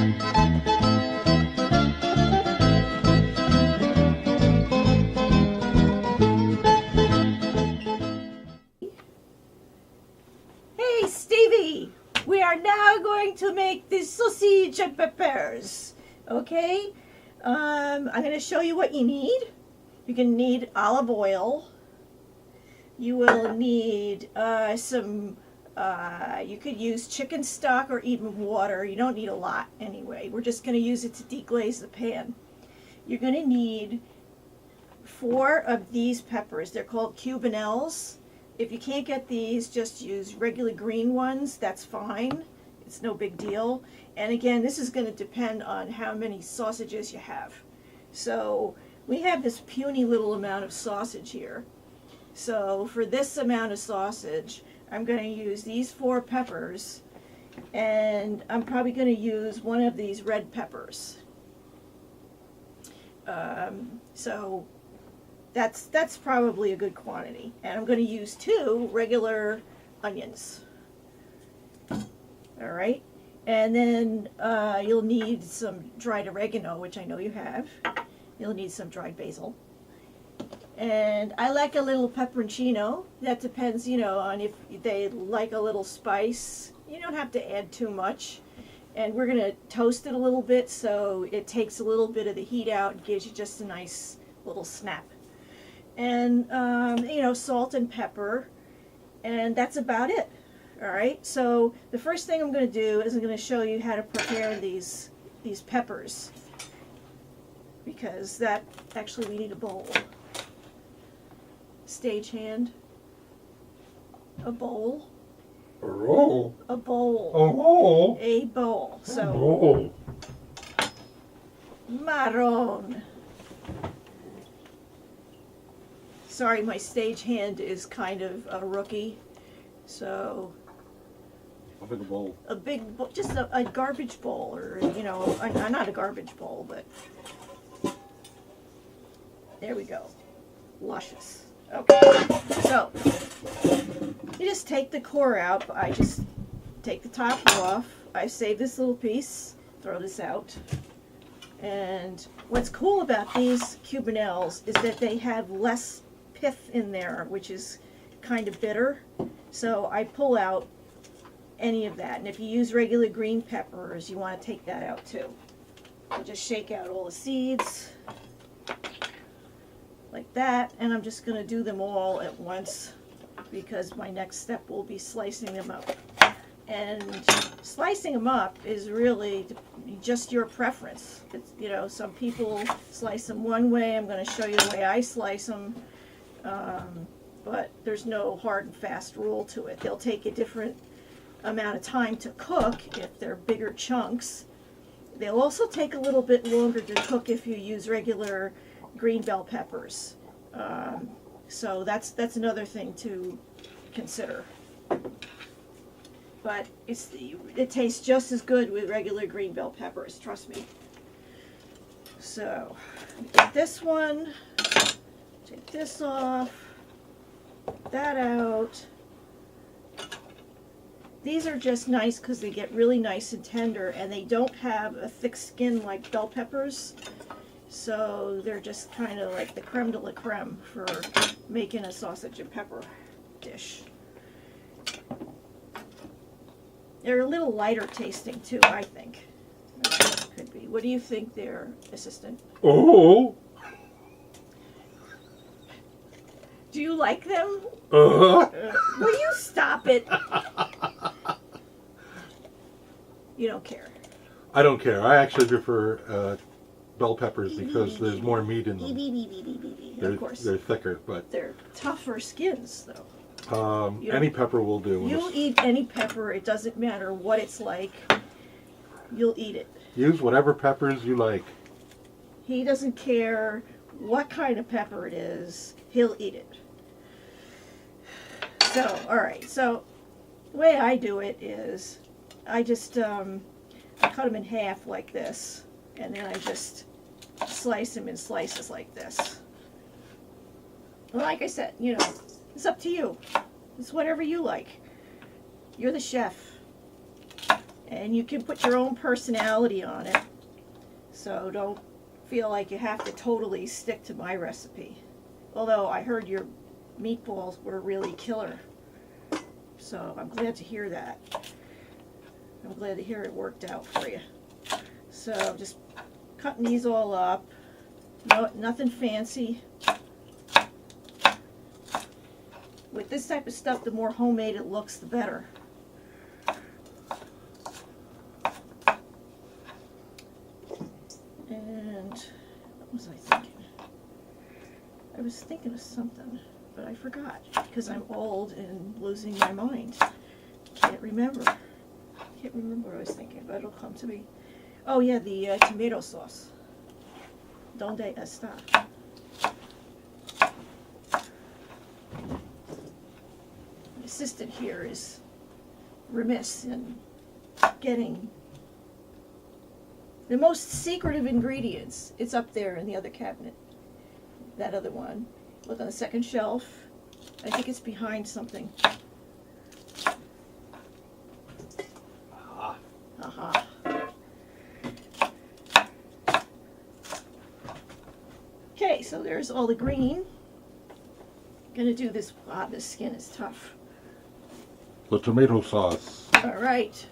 Hey, Stevie! We are now going to make the sausage and peppers. Okay? I'm going to show you what you need. You're going to need olive oil. You will need you could use chicken stock or even water. You don't need a lot anyway. We're just going to use it to deglaze the pan. You're going to need 4 of these peppers. They're called Cubanelles. If you can't get these, just use regular green ones. That's fine. It's no big deal. And again, this is going to depend on how many sausages you have. So we have this puny little amount of sausage here. So for this amount of sausage, I'm going to use these 4 peppers, and I'm probably going to use one of these red peppers. So that's probably a good quantity. And I'm going to use 2 regular onions. All right. And then you'll need some dried oregano, which I know you have. You'll need some dried basil. And I like a little pepperoncino. That depends, on if they like a little spice. You don't have to add too much. And we're going to toast it a little bit so it takes a little bit of the heat out and gives you just a nice little snap. And, salt and pepper. And that's about it. All right. So the first thing I'm going to do is I'm going to show you how to prepare these peppers. Because we need a bowl. Stagehand. A bowl. A roll. A bowl. A roll. A bowl. A So roll. marron. Sorry, my stagehand is kind of a rookie. So A big bowl. a big bowl, just a garbage bowl, or not a garbage bowl, but there we go. Luscious. Okay, so you just take the core out. I just take the top off. I save this little piece, throw this out. And what's cool about these Cubanelles is that they have less pith in there, which is kind of bitter. So I pull out any of that. And if you use regular green peppers, you want to take that out too. I'll just shake out all the seeds. Like that, and I'm just going to do them all at once because my next step will be slicing them up. And slicing them up is really just your preference. It's, some people slice them one way. I'm going to show you the way I slice them, but there's no hard and fast rule to it. They'll take a different amount of time to cook if they're bigger chunks. They'll also take a little bit longer to cook if you use regular green bell peppers. So that's another thing to consider. But it tastes just as good with regular green bell peppers, trust me. So get this one, take this off, that out. These are just nice because they get really nice and tender, and they don't have a thick skin like bell peppers. So they're just kind of like the creme de la creme for making a sausage and pepper dish. They're a little lighter tasting too, I think. Could be. What do you think there, assistant? Oh. Do you like them? Uh-huh. Will you stop it? You don't care. I don't care. I actually prefer bell peppers because there's more meat in them. Of course. They're thicker, but They're tougher skins, though. any pepper will do. You'll eat any pepper. It doesn't matter what it's like. You'll eat it. Use whatever peppers you like. He doesn't care what kind of pepper it is. He'll eat it. So, all right. So, the way I do it is I just I cut them in half like this, and then I just slice them in slices like this. Well, like I said, it's up to you. It's whatever you like. You're the chef. And you can put your own personality on it. So don't feel like you have to totally stick to my recipe. Although I heard your meatballs were really killer. So I'm glad to hear that. I'm glad to hear it worked out for you. So just cutting these all up. No, nothing fancy. With this type of stuff, the more homemade it looks, the better. And what was I thinking? I was thinking of something, but I forgot because I'm old and losing my mind. Can't remember. Can't remember what I was thinking, but it'll come to me. Oh yeah, the tomato sauce. Donde está? My assistant here is remiss in getting the most secretive ingredients. It's up there in the other cabinet. That other one. Look on the second shelf. I think it's behind something. Aha. Okay, so there's all the green. Gonna do this. Ah, this skin is tough. The tomato sauce. All right.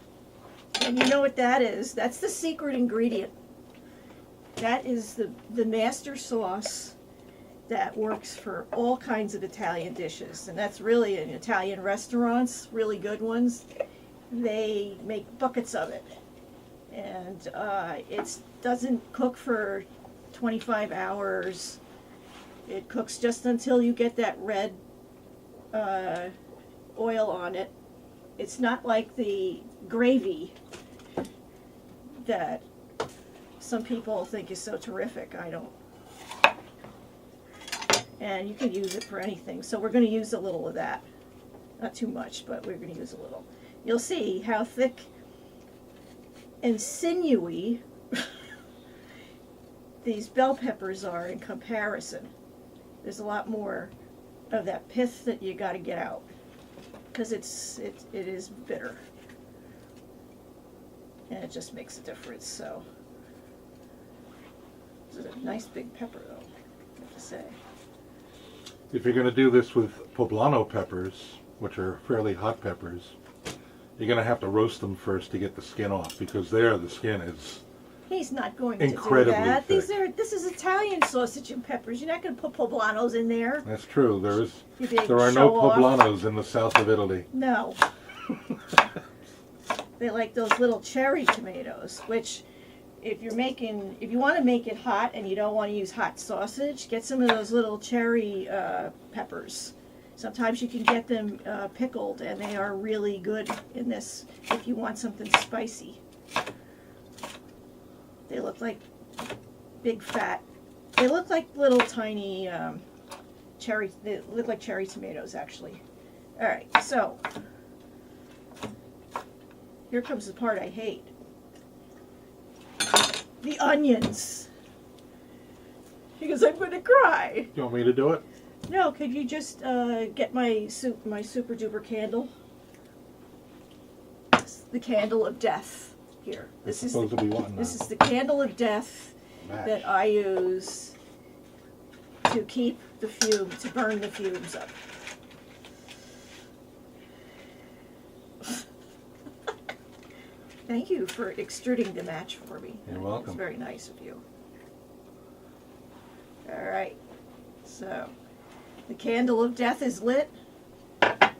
And you know what that is? That's the secret ingredient. That is the master sauce that works for all kinds of Italian dishes. And that's really in Italian restaurants, really good ones. They make buckets of it. And it doesn't cook for 25 hours. It cooks just until you get that red oil on it. It's not like the gravy that some people think is so terrific. I don't. And you can use it for anything. So we're going to use a little of that. Not too much, but we're going to use a little. You'll see how thick and sinewy these bell peppers are in comparison. There's a lot more of that pith that you got to get out because it is bitter, and it just makes a difference. So this is a nice big pepper, though, I have to say. If you're going to do this with poblano peppers, which are fairly hot peppers, you're going to have to roast them first to get the skin off, because there the skin is He's not going to incredibly do that. thick. This is Italian sausage and peppers. You're not going to put poblanos in there. That's true. You big There are no show-off. poblanos in the south of Italy. No. They like those little cherry tomatoes, which if you want to make it hot and you don't want to use hot sausage, get some of those little cherry peppers. Sometimes you can get them pickled, and they are really good in this if you want something spicy. They look like big fat. They look like little tiny cherry. They look like cherry tomatoes, actually. All right, so here comes the part I hate. The onions. Because I'm going to cry. You want me to do it? No, could you just get my super duper candle? It's the candle of death. Here, this is supposed to be what this now? is the candle of death Match. that I use to keep the to burn the fumes up. Thank you for extruding the match for me. You're welcome. It's very nice of you. All right, so the candle of death is lit. The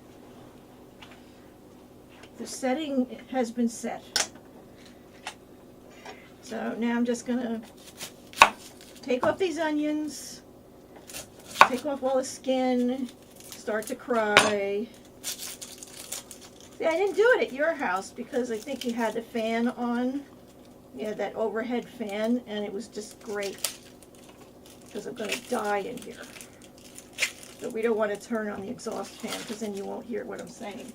setting has been set. So now I'm just gonna take off these onions, take off all the skin, start to cry. See, I didn't do it at your house because I think you had the fan on. You had that overhead fan, and it was just great because I'm gonna die in here. But we don't want to turn on the exhaust fan because then you won't hear what I'm saying.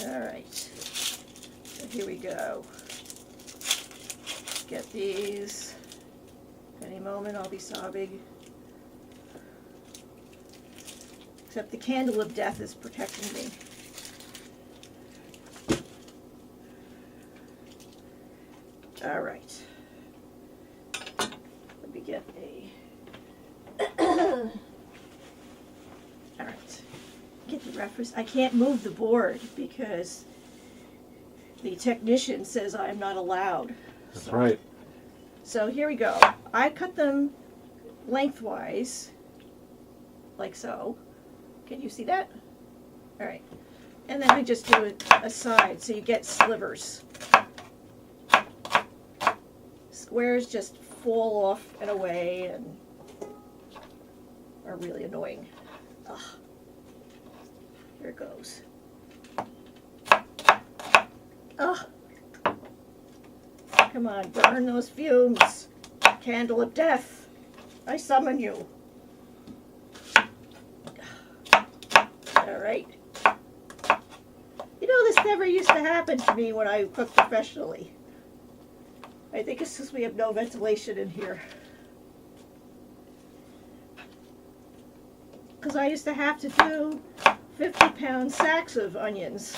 Alright, so here we go. Get these. Any moment I'll be sobbing. Except the candle of death is protecting me. All right. Let me get a... All right. Get the reference. I can't move the board because the technician says I'm not allowed. That's right. So here we go. I cut them lengthwise, like so. Can you see that? All right. And then I just do it aside, so you get slivers. Squares just fall off and away and are really annoying. Ugh. Here it goes. Ugh. Come on, burn those fumes. Candle of death, I summon you. All right. You know, this never used to happen to me when I cooked professionally. I think it's because we have no ventilation in here. Because I used to have to do 50-pound sacks of onions.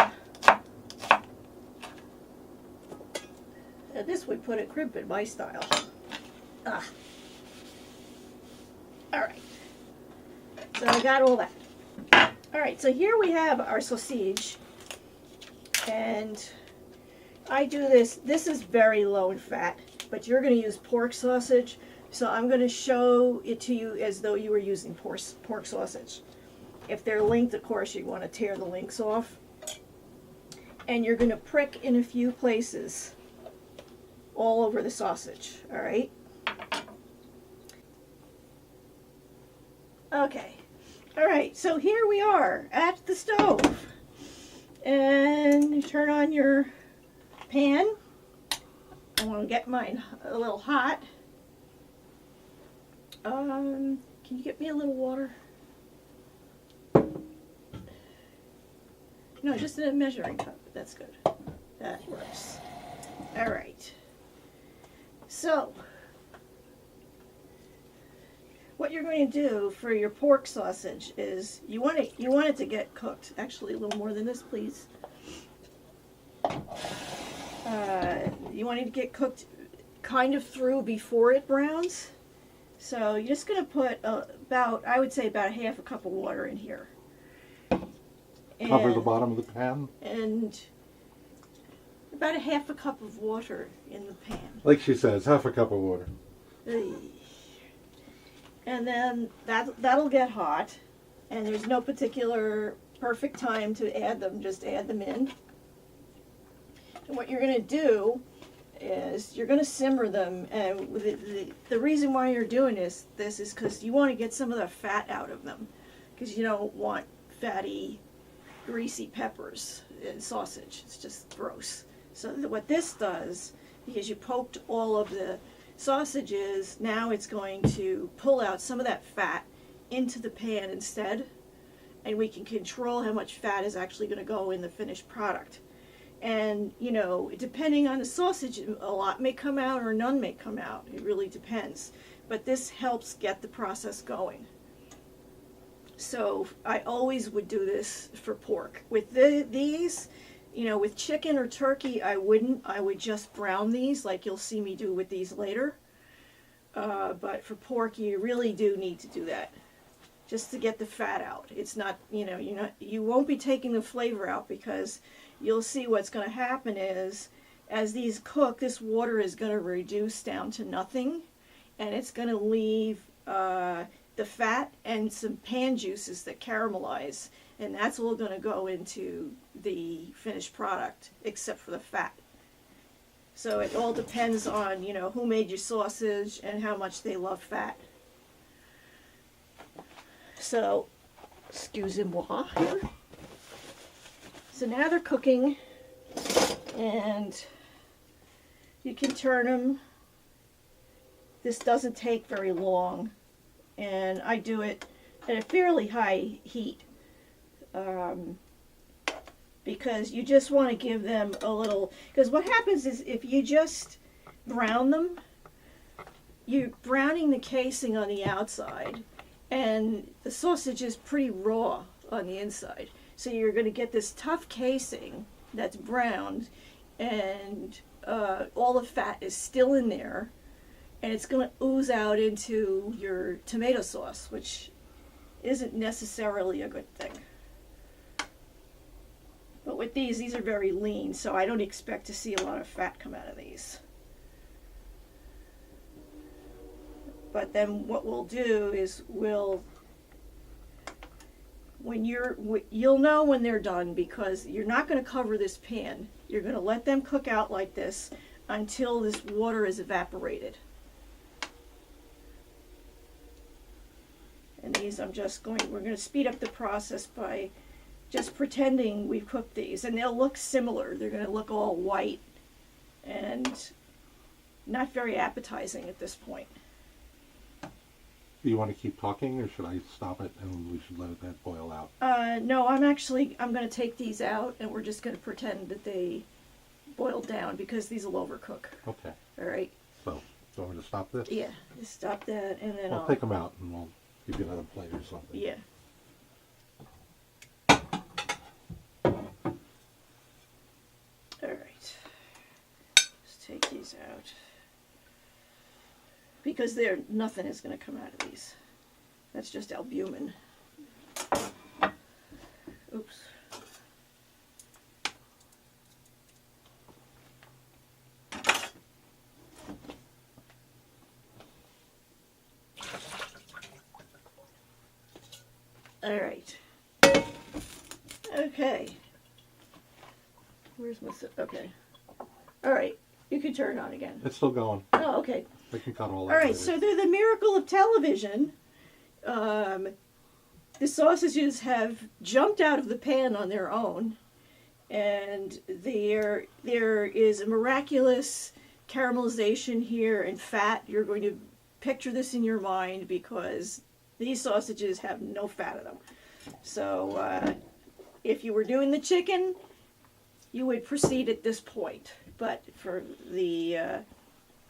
And this would put a crimp in my style. Ah. All right. So I got all that. All right, so here we have our sausage. And I do this. This is very low in fat, but you're going to use pork sausage. So I'm going to show it to you as though you were using pork sausage. If they're linked, of course, you want to tear the links off. And you're going to prick in a few places all over the sausage, all right? Okay, all right, so here we are at the stove. And you turn on your pan. I want to get mine a little hot. Can you get me a little water? No, just in a measuring cup. That's good. That works. All right. So, what you're going to do for your pork sausage is you want it to get cooked. Actually, a little more than this, please. You want it to get cooked kind of through before it browns. So you're just going to put I would say about a half a cup of water in here. Cover the bottom of the pan. And about a half a cup of water in the pan. Like she says, half a cup of water. And then that'll get hot. And there's no particular perfect time to add them. Just add them in. And what you're going to do is you're going to simmer them. And the reason why you're doing this is because you want to get some of the fat out of them. Because you don't want fatty, greasy peppers in sausage. It's just gross. So what this does, because you poked all of the sausages, now it's going to pull out some of that fat into the pan instead, and we can control how much fat is actually going to go in the finished product. And, you know, depending on the sausage, a lot may come out or none may come out. It really depends. But this helps get the process going. So I always would do this for pork. With these, you know, with chicken or turkey, I wouldn't. I would just brown these like you'll see me do with these later. But for pork, you really do need to do that just to get the fat out. It's not, you know, you won't be taking the flavor out, because you'll see what's going to happen is as these cook, this water is going to reduce down to nothing, and it's going to leave the fat and some pan juices that caramelize, and that's all going to go into the finished product except for the fat. So it all depends on, you know, who made your sausage and how much they love fat. So, excusez-moi here. So now they're cooking, and you can turn them. This doesn't take very long, and I do it at a fairly high heat. Because you just want to give them a little, because what happens is if you just brown them, you're browning the casing on the outside, and the sausage is pretty raw on the inside. So you're going to get this tough casing that's browned, and all the fat is still in there, and it's going to ooze out into your tomato sauce, which isn't necessarily a good thing. But with these are very lean, so I don't expect to see a lot of fat come out of these. But then what we'll do is you'll know when they're done, because you're not going to cover this pan. You're going to let them cook out like this until this water is evaporated. And these we're going to speed up the process by just pretending we've cooked these, and they'll look similar. They're going to look all white and not very appetizing at this point. Do you want to keep talking, or should I stop it and we should let that boil out? No, I'm going to take these out, and we're just going to pretend that they boiled down, because these will overcook. Okay. All right? So, do you want me to stop this? Yeah, just stop that, and then I'll take them out, and we'll give you another plate or something. Yeah. All right. Let's take these out, because nothing is going to come out of these. That's just albumin. Oops. All right. Okay. Where's my... Okay. All right. You can turn it on again. It's still going. Oh, okay. I can cut all All right, so they're the miracle of television. The sausages have jumped out of the pan on their own, and there is a miraculous caramelization here and fat. You're going to picture this in your mind, because these sausages have no fat in them. So if you were doing the chicken, you would proceed at this point. But for the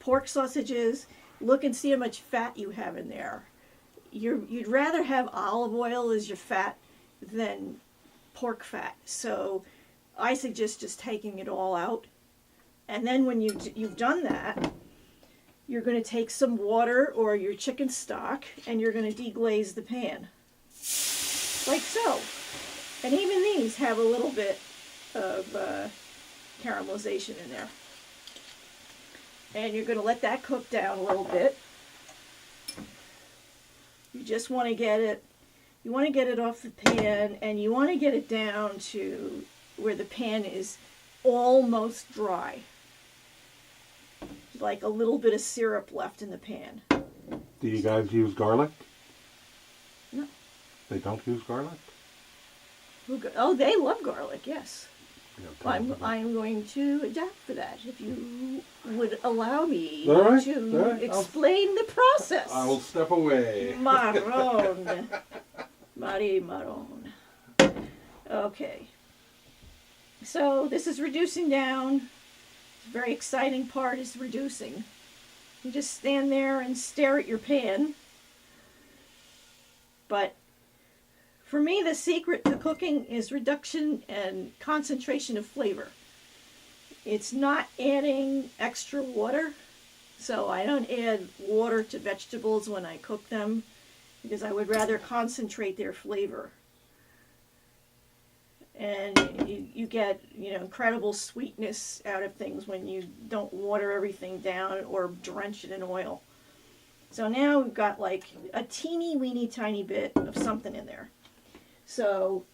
pork sausages, look and see how much fat you have in there. You'd rather have olive oil as your fat than pork fat. So I suggest just taking it all out. And then when you've done that, you're going to take some water or your chicken stock, and you're going to deglaze the pan. Like so. And even these have a little bit of caramelization in there. And you're going to let that cook down a little bit. You just want to get it off the pan, and you want to get it down to where the pan is almost dry. Like a little bit of syrup left in the pan. Do you guys use garlic? No. They don't use garlic? Oh, they love garlic, yes. Yeah, I'm going to adapt for that, if you would allow me all right, to explain the process. I will step away. Marron. Mari marron. Okay. So this is reducing down. The very exciting part is reducing. You just stand there and stare at your pan. But for me, the secret to cooking is reduction and concentration of flavor. It's not adding extra water. So I don't add water to vegetables when I cook them, because I would rather concentrate their flavor. And you get, incredible sweetness out of things when you don't water everything down or drench it in oil. So now we've got like a teeny weeny tiny bit of something in there. So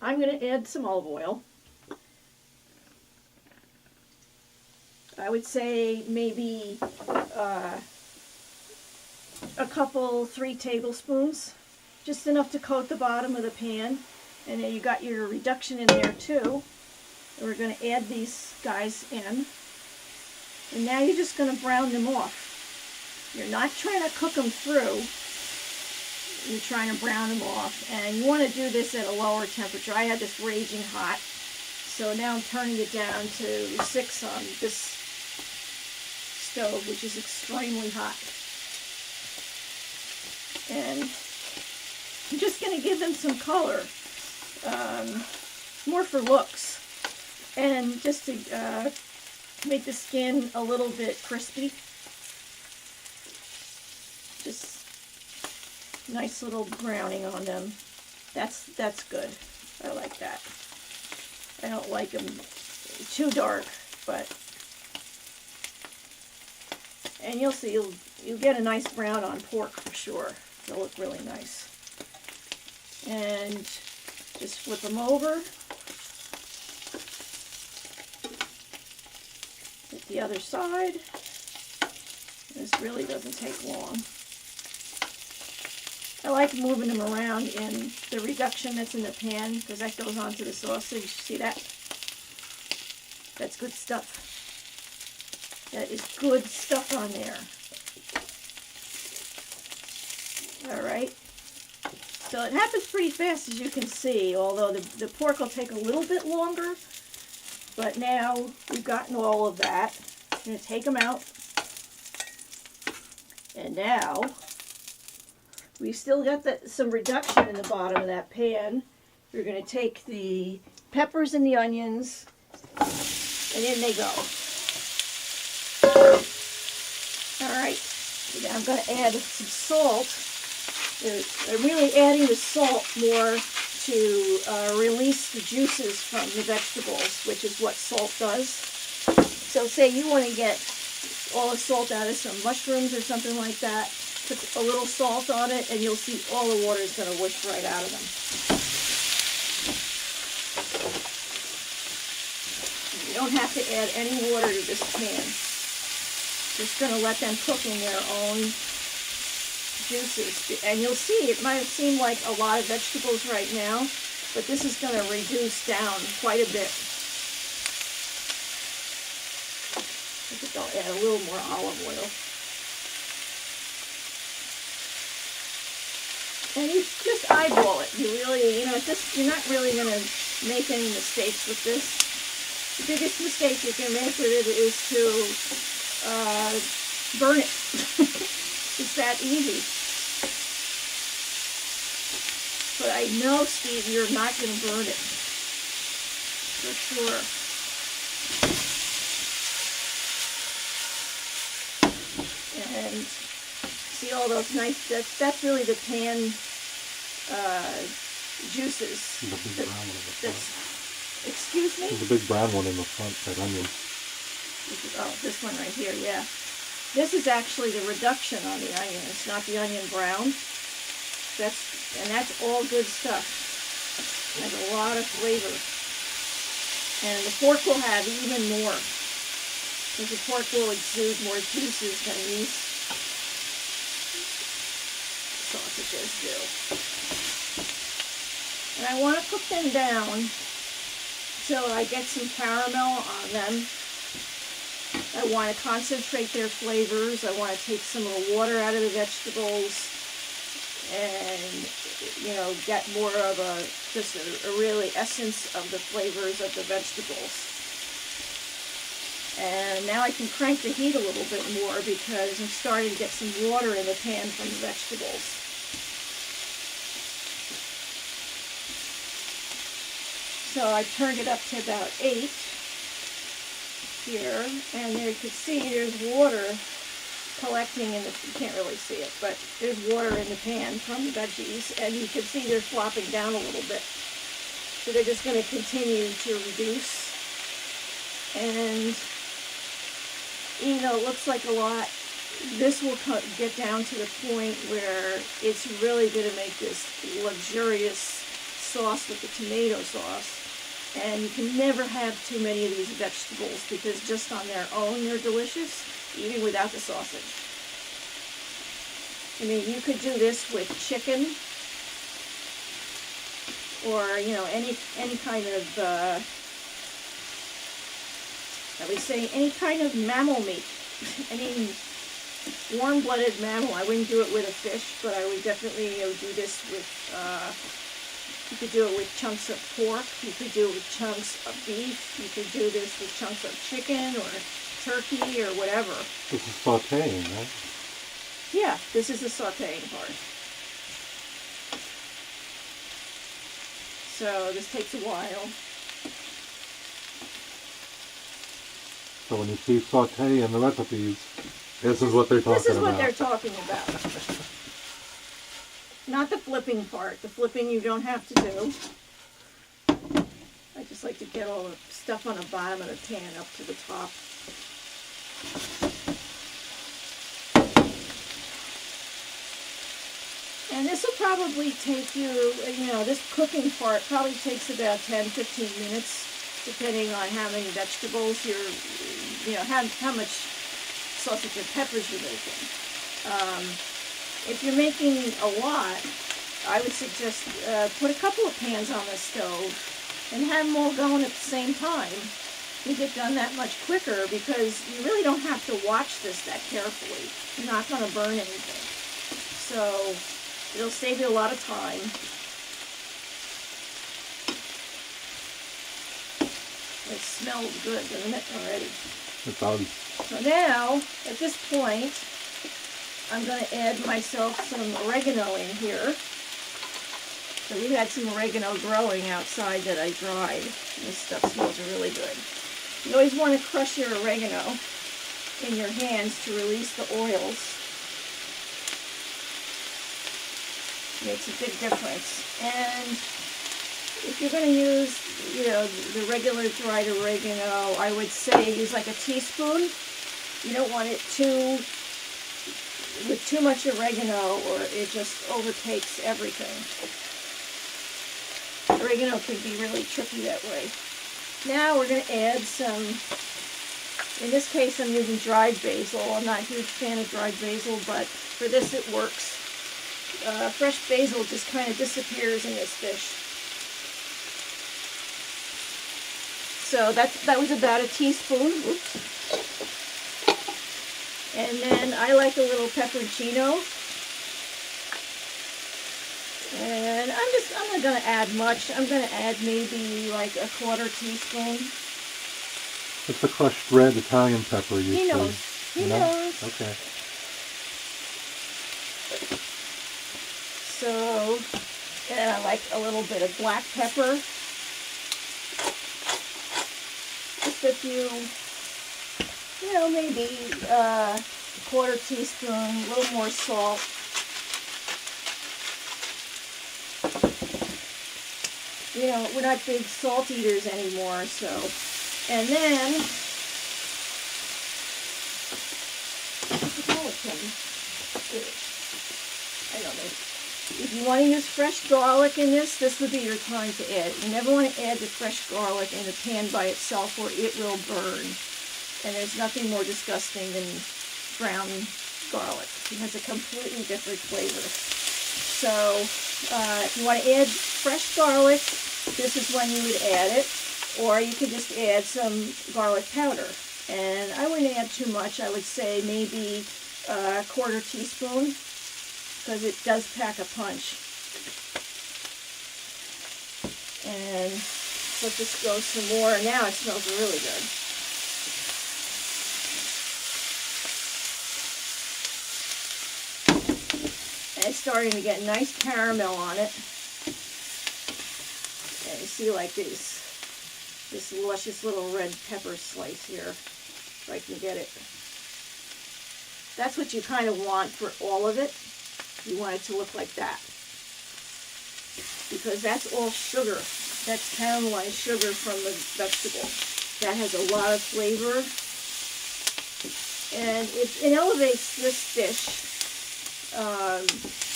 I'm going to add some olive oil. I would say maybe a couple, 3 tablespoons, just enough to coat the bottom of the pan. And then you got your reduction in there too. And we're going to add these guys in. And now you're just going to brown them off. You're not trying to cook them through. You're trying to brown them off. And you want to do this at a lower temperature. I had this raging hot. So now I'm turning it down to 6 on this stove, which is extremely hot. And I'm just going to give them some color, more for looks, and just to make the skin a little bit crispy. Just nice little browning on them. That's good. I like that. I don't like them too dark, but, and you'll see, you'll get a nice brown on pork for sure. They'll look really nice. And just flip them over. Hit the other side. This really doesn't take long. I like moving them around in the reduction that's in the pan because that goes onto the sausage. See that? That's good stuff. That is good stuff on there. Alright. So it happens pretty fast, as you can see, although the pork will take a little bit longer. But now we've gotten all of that. I'm going to take them out. And now we still got some reduction in the bottom of that pan. We're going to take the peppers and the onions, and in they go. Alright, now I'm going to add some salt. I'm really adding the salt more to release the juices from the vegetables, which is what salt does. So say you want to get all the salt out of some mushrooms or something like that, put a little salt on it, and you'll see all the water is going to whisk right out of them. You don't have to add any water to this pan. Just going to let them cook in their own juices. And you'll see, it might seem like a lot of vegetables right now, but this is going to reduce down quite a bit. I think I'll add a little more olive oil. And you just eyeball it. You really, it's just, you're not really going to make any mistakes with this. The biggest mistake you can make with it is to burn it. It's that easy. But I know, Steve, you're not going to burn it. For sure. And see all those nice, that's really the pan juices. The big brown one in the front. Excuse me? The big brown one in the front, that onion. This one right here, yeah. This is actually the reduction on the onion. It's not the onion brown. That's all good stuff. Has a lot of flavor. And the pork will have even more. Because the pork will exude more juices than these sausages do. And I want to cook them down so I get some caramel on them. I want to concentrate their flavors. I want to take some of the water out of the vegetables and, get more of just a really essence of the flavors of the vegetables. And now I can crank the heat a little bit more because I'm starting to get some water in the pan from the vegetables. So I turned it up to about 8 here, and there you can see there's water collecting in the, you can't really see it, but there's water in the pan from the veggies, and you can see they're flopping down a little bit. So they're just going to continue to reduce. And even though it looks like a lot, this will get down to the point where it's really going to make this luxurious sauce with the tomato sauce. And you can never have too many of these vegetables because just on their own they're delicious, even without the sausage. I mean, you could do this with chicken or, any kind of, I would say any kind of mammal meat, any warm-blooded mammal. I wouldn't do it with a fish, but I would definitely do this with, you could do it with chunks of pork, you could do it with chunks of beef, you could do this with chunks of chicken or turkey or whatever. This is sauteing, right? Yeah, this is the sauteing part. So this takes a while. So when you see saute in the recipes, this is what they're talking about. This is what they're talking about. Not the flipping part. The flipping you don't have to do. I just like to get all the stuff on the bottom of the pan up to the top. And this will probably take you, this cooking part probably takes about 10-15 minutes, depending on how many vegetables how much sausage and peppers you're making. If you're making a lot, I would suggest put a couple of pans on the stove and have them all going at the same time. You get done that much quicker because you really don't have to watch this that carefully. You're not going to burn anything. So it'll save you a lot of time. It smells good, doesn't it, already? It does. So now, at this point, I'm going to add myself some oregano in here. So we had some oregano growing outside that I dried. This stuff smells really good. You always want to crush your oregano in your hands to release the oils. Makes a big difference. And if you're going to use, the regular dried oregano, I would say use like a teaspoon. You don't want it with too much oregano, or it just overtakes everything. Oregano can be really tricky that way. Now we're going to add some, in this case I'm using dried basil. I'm not a huge fan of dried basil, but for this it works. Fresh basil just kind of disappears in this dish. So that was about a teaspoon. Oops. And then I like a little pepperoncino. And I'm not going to add much. I'm going to add maybe like a quarter teaspoon. It's the crushed red Italian pepper you He knows. He knows. Okay. So, and I like a little bit of black pepper. Just a few, maybe a quarter teaspoon, a little more salt. We're not big salt eaters anymore, so. And then, if you want to use fresh garlic in this would be your time to add. You never want to add the fresh garlic in the pan by itself or it will burn. And there's nothing more disgusting than brown garlic. It has a completely different flavor. So if you want to add fresh garlic, this is when you would add it. Or you could just add some garlic powder. And I wouldn't add too much. I would say maybe a quarter teaspoon, because it does pack a punch. And let this go some more. Now it smells really good. And it's starting to get nice caramel on it. And you see like this luscious little red pepper slice here, if I can get it. That's what you kind of want for all of it. You want it to look like that. Because that's all sugar. That's caramelized sugar from the vegetable. That has a lot of flavor. And it elevates this dish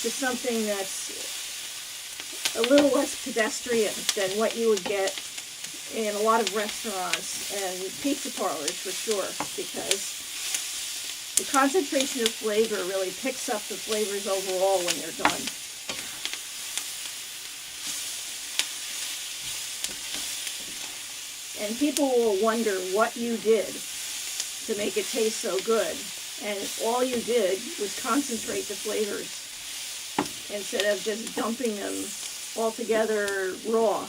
to something that's a little less pedestrian than what you would get in a lot of restaurants and pizza parlors for sure, because the concentration of flavor really picks up the flavors overall when they're done. And people will wonder what you did to make it taste so good. And all you did was concentrate the flavors instead of just dumping them all together raw.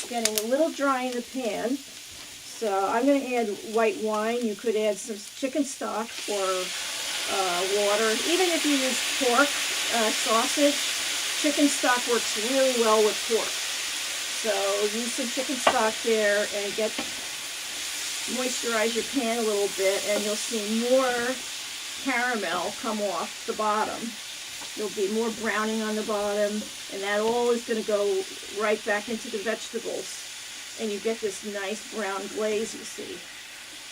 Getting a little dry in the pan, so I'm going to add white wine. You could add some chicken stock or water. Even if you use pork sausage, chicken stock works really well with pork. So use some chicken stock there and moisturize your pan a little bit, and you'll see more caramel come off the bottom. There'll be more browning on the bottom, and that all is going to go right back into the vegetables. And you get this nice brown glaze, you see,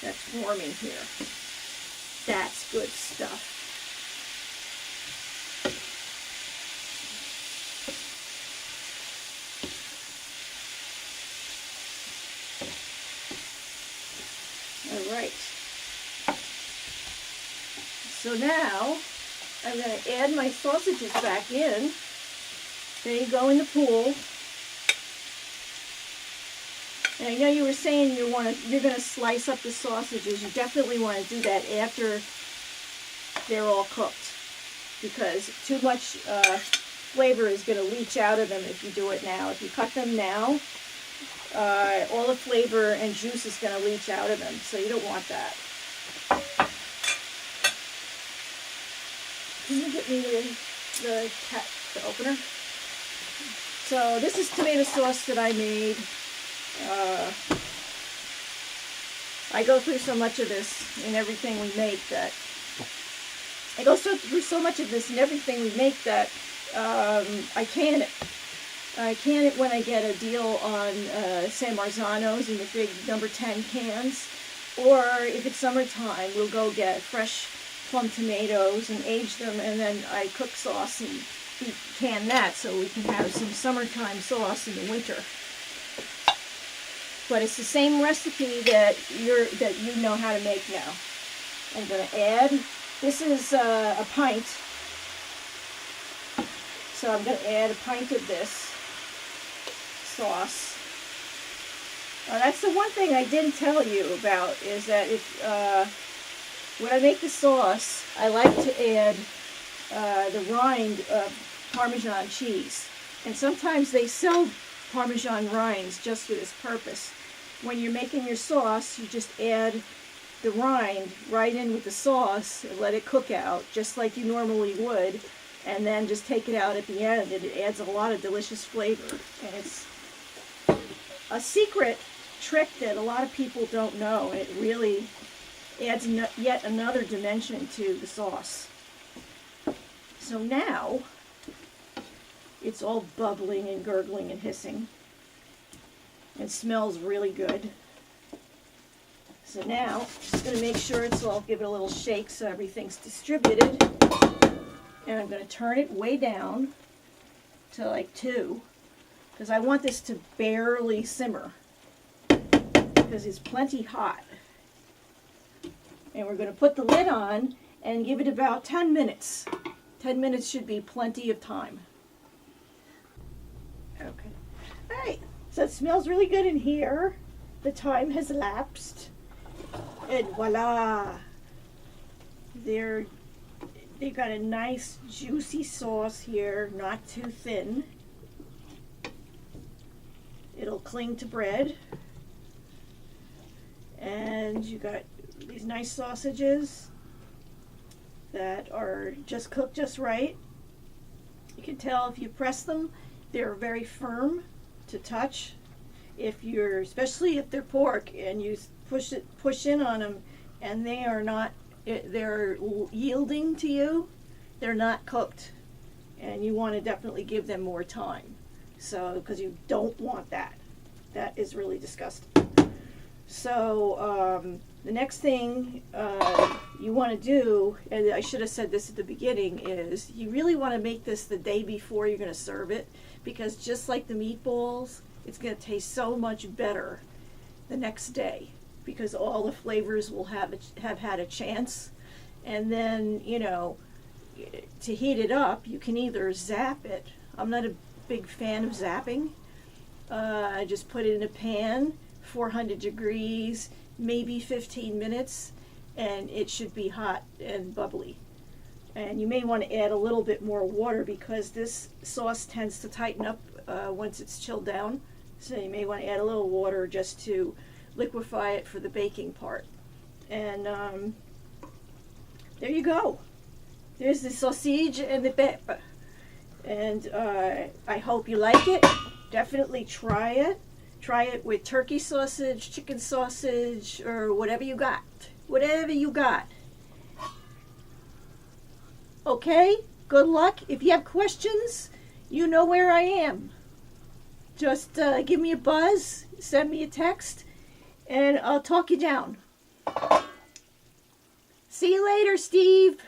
that's forming here. That's good stuff. All right. So now I'm going to add my sausages back in. They go in the pool. And I know you were saying you're going to slice up the sausages. You definitely want to do that after they're all cooked, because too much flavor is going to leach out of them if you do it now. If you cut them now, all the flavor and juice is going to leach out of them, so you don't want that. Can you get me the opener? So this is tomato sauce that I made. I go through so much of this in everything we make that I can it when I get a deal on San Marzano's in the big number 10 cans, or if it's summertime, we'll go get fresh plum tomatoes and age them, and then I cook sauce and can that so we can have some summertime sauce in the winter. But it's the same recipe that you know how to make now. I'm going to add, this is a pint, so I'm going to add a pint of this sauce. That's the one thing I didn't tell you about, is that when I make the sauce, I like to add the rind of Parmesan cheese. And sometimes they sell Parmesan rinds just for this purpose. When you're making your sauce, you just add the rind right in with the sauce and let it cook out, just like you normally would, and then just take it out at the end, and it adds a lot of delicious flavor. And it's a secret trick that a lot of people don't know, and it really adds yet another dimension to the sauce. So now, it's all bubbling and gurgling and hissing. It smells really good. So now, just going to make sure it's all, give it a little shake so everything's distributed. And I'm going to turn it way down to like 2, because I want this to barely simmer, because it's plenty hot. And we're going to put the lid on and give it about 10 minutes. 10 minutes should be plenty of time. Okay. All right. So it smells really good in here. The time has elapsed. And voila. They've got a nice juicy sauce here, not too thin. It'll cling to bread. And you got these nice sausages that are just cooked just right. You can tell if you press them, they're very firm to touch. Especially if they're pork and you push in on them and they are not, they're yielding to you, they're not cooked, and you want to definitely give them more time. So, because you don't want that. That is really disgusting. So the next thing you want to do, and I should have said this at the beginning, is you really want to make this the day before you're going to serve it, because just like the meatballs, it's going to taste so much better the next day, because all the flavors will have had a chance. And then, to heat it up, you can either zap it. I'm not a big fan of zapping. I just put it in a pan, 400 degrees, maybe 15 minutes, and it should be hot and bubbly. And you may want to add a little bit more water, because this sauce tends to tighten up once it's chilled down. So you may want to add a little water just to liquefy it for the baking part. And there you go. There's the sausage and the pepper. And I hope you like it. Definitely try it. Try it with turkey sausage, chicken sausage, or whatever you got. Whatever you got. Okay? Good luck. If you have questions, you know where I am. Just give me a buzz, send me a text, and I'll talk you down. See you later, Steve.